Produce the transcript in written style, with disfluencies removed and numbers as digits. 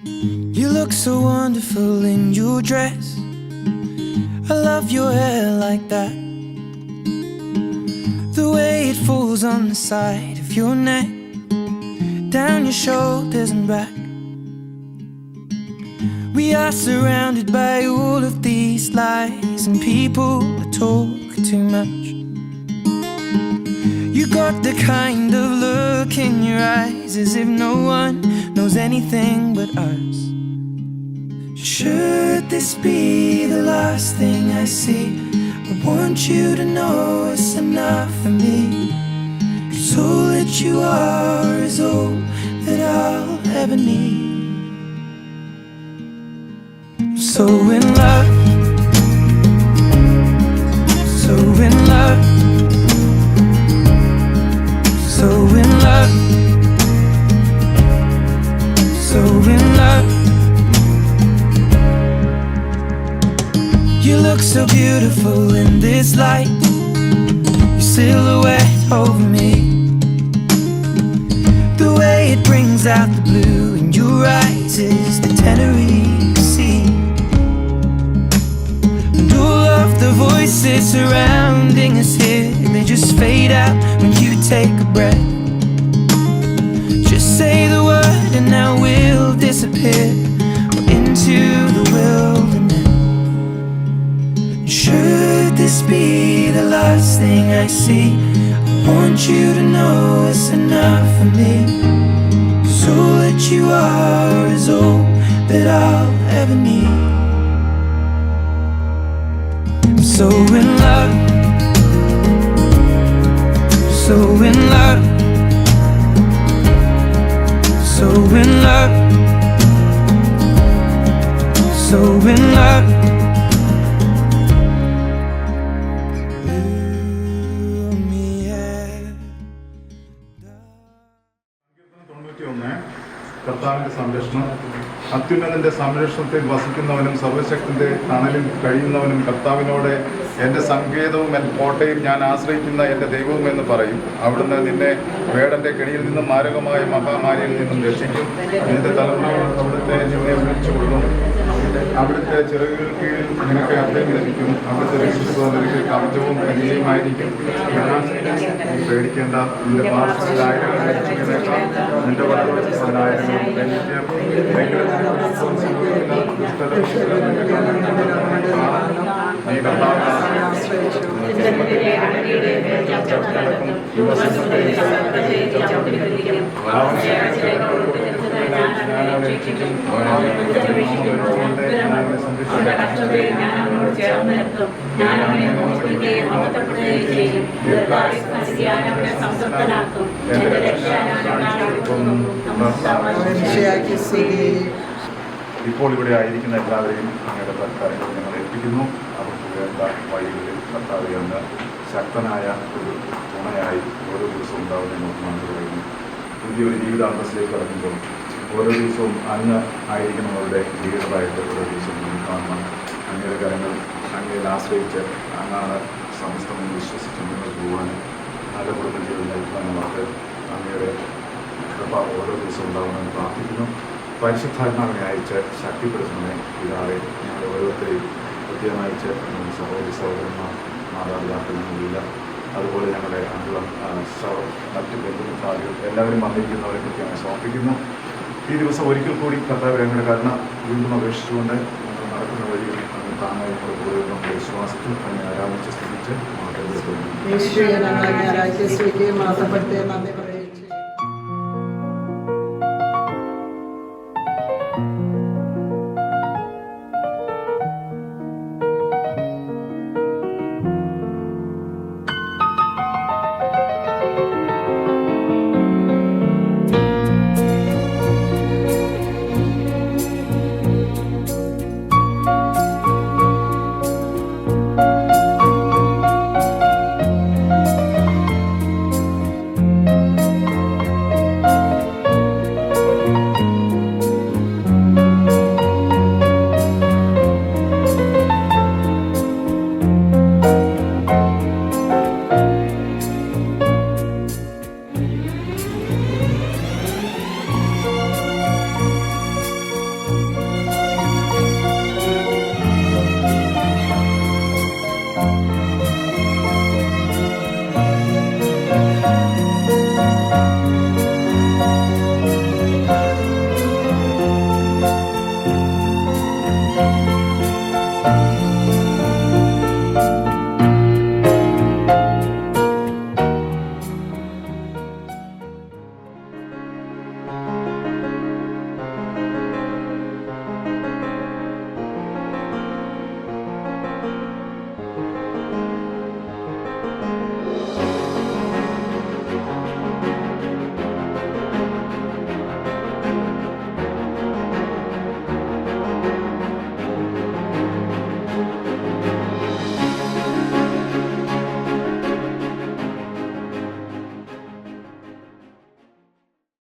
You look so wonderful in your dress. I love your hair like that, the way it falls on the side of your neck, down your shoulders and back. We are surrounded by all of these lies, and people that talk too much. You got the kind of look in your eyes as if no one knows anything but us. Should this be the last thing I see, I want you to know it's enough for me. 'Cause all that you are is all that I'll ever need. I'm so in love, so in love, so in love, so in love. You look so beautiful in this light, your silhouette over me, the way it brings out the blue in your eyes is the Tenerife Sea. And all of the voices surrounding us here, they just fade out when you take a breath. Just say the word and now we'll disappear into the wilderness. Should this be the last thing I see, I want you to know it's enough for me. 'Cause all that you are is all that I'll ever need. I'm so in love, so in love, so in love, so in love. 91 കർത്താവിൻ്റെ സംരക്ഷണം. അത്യുന്നതൻ്റെ സംരക്ഷണത്തിൽ വസിക്കുന്നവനും സർവശക്തൻ്റെ തണലിൽ കഴിയുന്നവനും കർത്താവിനോട് എൻ്റെ സങ്കേതവും എൻ്റെ കോട്ടയും ഞാൻ ആശ്രയിക്കുന്ന എൻ്റെ ദൈവവും എന്ന് പറയും. അവിടുന്ന് നിന്നെ വേടൻ്റെ കെണിയിൽ നിന്നും മാരകമായ മഹാമാരിയിൽ നിന്നും രക്ഷിക്കും. നിന്റെ തലമുറകൾ അവിടുത്തെ നിന്നെ വിളിച്ചുകൊള്ളും. അവിടുത്തെ ചിറകുകൾ കീഴിൽ നിനക്ക് അഭയം ലഭിക്കും. അവിടുത്തെ രക്ഷിക്കുക നിനക്ക് കവചവും കനിയുമായിരിക്കും. പേടിക്കേണ്ട, നിന്റെ പാർശ്വത്തിൽ ആയിരങ്ങൾ രക്ഷിക്കുന്നേക്കാം, നിന്റെ വലതുവശത്ത് 10,000 നീ ഇപ്പോൾ ഇവിടെ ആയിരിക്കുന്ന എല്ലാവരെയും അങ്ങയുടെ തൽക്കാലങ്ങൾ ഞങ്ങൾ ഏൽപ്പിക്കുന്നു. അവർക്ക് വേണ്ട വഴികളിൽ കർത്താവെ അങ്ങ് ശക്തനായ ഒരു തുണയായി ഓരോ ദിവസവും ഉണ്ടാവുന്ന നമുക്ക് പറയുന്നു. പുതിയൊരു ജീവിതാന്തസ്സിലേക്ക് കടക്കുമ്പോൾ ഓരോ ദിവസവും അങ്ങ് ആയിരിക്കുന്നവരുടെ ലീഡറായിട്ട് ഓരോ ദിവസവും കാണണം. അങ്ങയുടെ കാര്യങ്ങൾ അങ്ങയിൽ ആശ്രയിച്ച് അങ്ങാണ് സമസ്തമെന്ന് വിശ്വസിച്ച് മുന്നോട്ട് പോകാനും നല്ല കുടുംബ ജീവിതം നയിക്കാനുമൊക്കെ അങ്ങയുടെ കൃപ ഓരോ ദിവസവും ഉണ്ടാകുമെന്ന് പ്രാർത്ഥിക്കുന്നു. പരിശുദ്ധാത്മാവിനെ അയച്ച് ശക്തിപ്പെടുത്തുന്നതിനെ പിതാവെ ഞങ്ങൾ ഓരോരുത്തരെയും പ്രത്യേകമയച്ച് സഹോദരി സഹോദരന്മാർ മാതാപിതാക്കൾ ഞങ്ങളില്ല, അതുപോലെ ഞങ്ങളുടെ മറ്റ് ബന്ധുമിത്രാദികൾ എല്ലാവരും വന്നിരിക്കുന്നവരെ കൃത്യമായി സമർപ്പിക്കുന്നു. ഈ ദിവസം ഒരിക്കൽ കൂടി കർത്താവ് ഞങ്ങളുടെ കരുണ വീണ്ടും അപേക്ഷിച്ചുകൊണ്ട് ഞങ്ങൾ നടക്കുന്ന വഴിയിൽ അങ്ങ് താങ്ങായി കൂടെ നമ്മുടെ വിശ്വാസത്തിൽ അങ്ങനെ ആരാധിച്ച് സ്ഥിതിച്ച് മാറ്റം